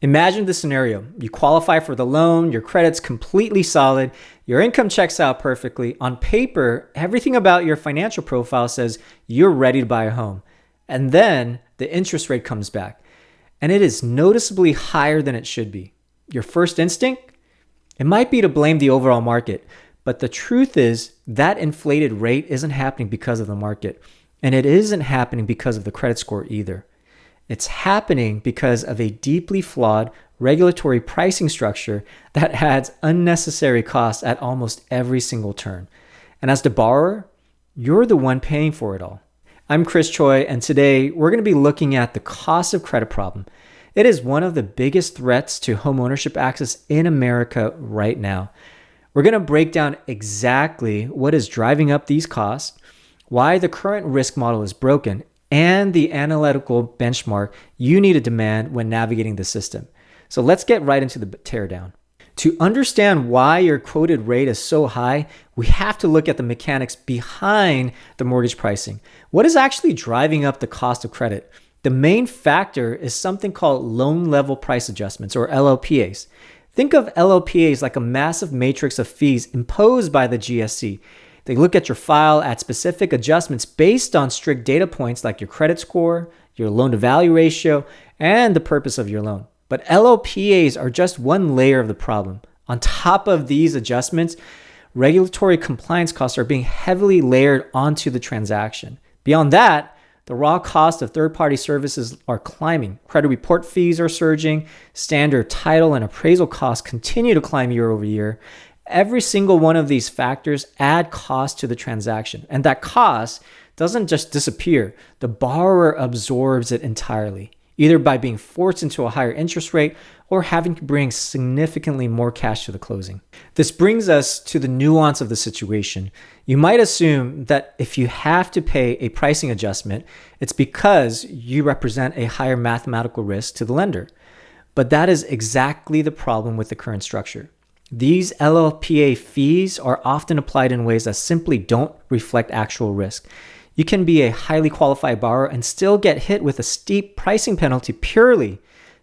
Imagine the scenario. You qualify for the loan, your credit's completely solid, your income checks out perfectly. On paper, everything about your financial profile says you're ready to buy a home. And then the interest rate comes back, and it is noticeably higher than it should be. Your first instinct? It might be to blame the overall market, but the truth is that inflated rate isn't happening because of the market, and it isn't happening because of the credit score either. It's happening because of a deeply flawed regulatory pricing structure that adds unnecessary costs at almost every single turn. And as the borrower, you're the one paying for it all. I'm Choe, and today we're going to be looking at the cost of credit problem. It is one of the biggest threats to homeownership access in America right now. We're going to break down exactly what is driving up these costs, why the current risk model is broken, and the analytical benchmark you need to demand when navigating the system. So let's get right into the teardown. To understand why your quoted rate is so high, we have to look at the mechanics behind the mortgage pricing. What is actually driving up the cost of credit? The main factor is something called loan level price adjustments, or LLPAs. Think of LLPAs like a massive matrix of fees imposed by the GSE. They look at your file at specific adjustments based on strict data points like your credit score, your loan to value ratio, and the purpose of your loan. But LLPAs are just one layer of the problem. On top of these adjustments, regulatory compliance costs are being heavily layered onto the transaction. Beyond that, the raw cost of third-party services are climbing. Credit report fees are surging. Standard title and appraisal costs continue to climb year over year. Every single one of these factors add cost to the transaction. And that cost doesn't just disappear. The borrower absorbs it entirely, either by being forced into a higher interest rate or having to bring significantly more cash to the closing. This brings us to the nuance of the situation. You might assume that if you have to pay a pricing adjustment, it's because you represent a higher mathematical risk to the lender. But that is exactly the problem with the current structure. These LLPA fees are often applied in ways that simply don't reflect actual risk. You can be a highly qualified borrower and still get hit with a steep pricing penalty purely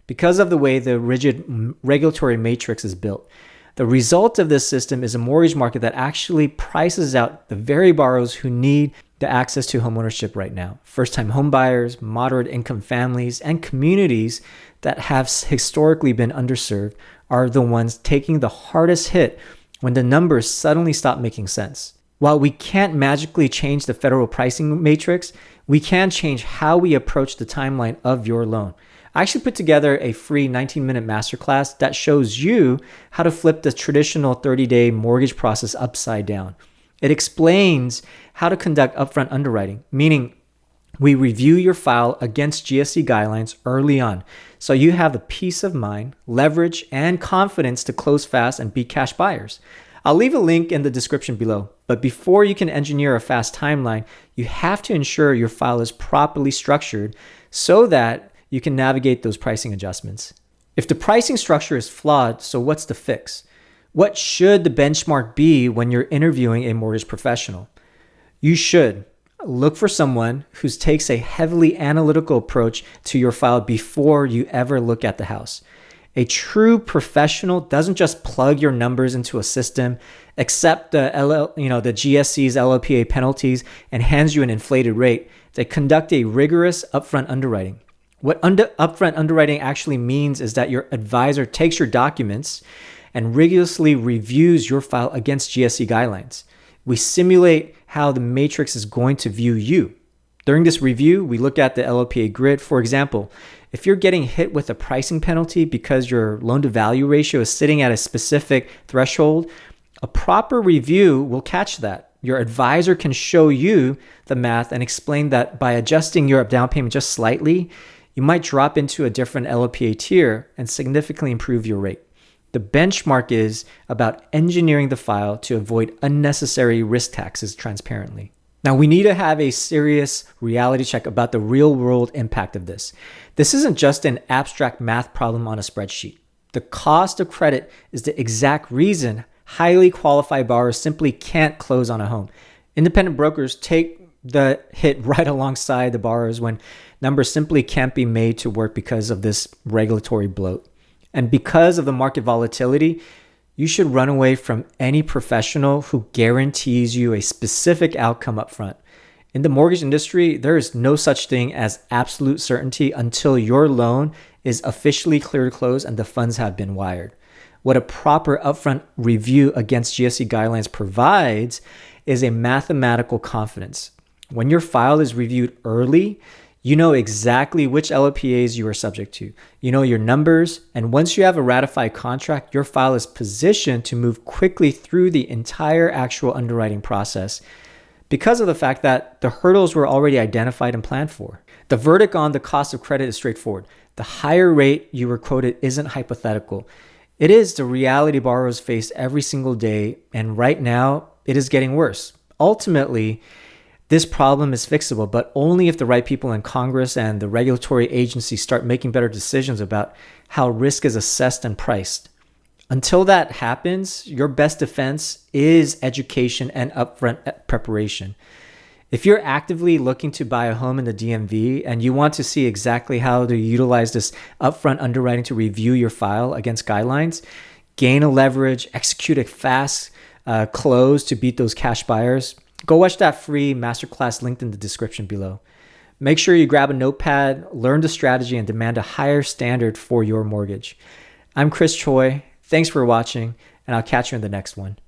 because of the way the rigid regulatory matrix is built. The result of this system is a mortgage market that actually prices out the very borrowers who need the access to homeownership right now. First-time homebuyers, moderate income families, and communities that have historically been underserved are the ones taking the hardest hit when the numbers suddenly stop making sense. While we can't magically change the federal pricing matrix, we can change how we approach the timeline of your loan. I actually put together a free 19-minute masterclass that shows you how to flip the traditional 30-day mortgage process upside down. It explains how to conduct upfront underwriting, meaning we review your file against GSE guidelines early on, so you have the peace of mind, leverage, and confidence to close fast and be cash buyers. I'll leave a link in the description below, but before you can engineer a fast timeline, you have to ensure your file is properly structured so that you can navigate those pricing adjustments. If the pricing structure is flawed, so what's the fix? What should the benchmark be when you're interviewing a mortgage professional? You should look for someone who takes a heavily analytical approach to your file before you ever look at the house. A true professional doesn't just plug your numbers into a system, accept the GSE's LLPA penalties, and hands you an inflated rate. They conduct a rigorous upfront underwriting. What upfront underwriting actually means is that your advisor takes your documents and rigorously reviews your file against GSE guidelines. We simulate how the matrix is going to view you. During this review, we look at the LLPA grid. For example, if you're getting hit with a pricing penalty because your loan to value ratio is sitting at a specific threshold, a proper review will catch that. Your advisor can show you the math and explain that by adjusting your down payment just slightly, you might drop into a different LLPA tier and significantly improve your rate. The benchmark is about engineering the file to avoid unnecessary risk taxes transparently. Now, we need to have a serious reality check about the real-world impact of this. This isn't just an abstract math problem on a spreadsheet. The cost of credit is the exact reason highly qualified borrowers simply can't close on a home. Independent brokers take the hit right alongside the borrowers when numbers simply can't be made to work because of this regulatory bloat. And because of the market volatility, you should run away from any professional who guarantees you a specific outcome up front. In the mortgage industry, there is no such thing as absolute certainty until your loan is officially clear to close and the funds have been wired. What a proper upfront review against GSE guidelines provides is a mathematical confidence. When your file is reviewed early, you know exactly which LLPAs you are subject to. You know your numbers, and once you have a ratified contract, your file is positioned to move quickly through the entire actual underwriting process because of the fact that the hurdles were already identified and planned for. The verdict on the cost of credit is straightforward. The higher rate you were quoted isn't hypothetical. It is the reality borrowers face every single day, and right now, it is getting worse. Ultimately, this problem is fixable, but only if the right people in Congress and the regulatory agencies start making better decisions about how risk is assessed and priced. Until that happens, your best defense is education and upfront preparation. If you're actively looking to buy a home in the DMV and you want to see exactly how to utilize this upfront underwriting to review your file against guidelines, gain a leverage, execute a fast close to beat those cash buyers, go watch that free masterclass linked in the description below. Make sure you grab a notepad, learn the strategy, and demand a higher standard for your mortgage. I'm Choe. Thanks for watching, and I'll catch you in the next one.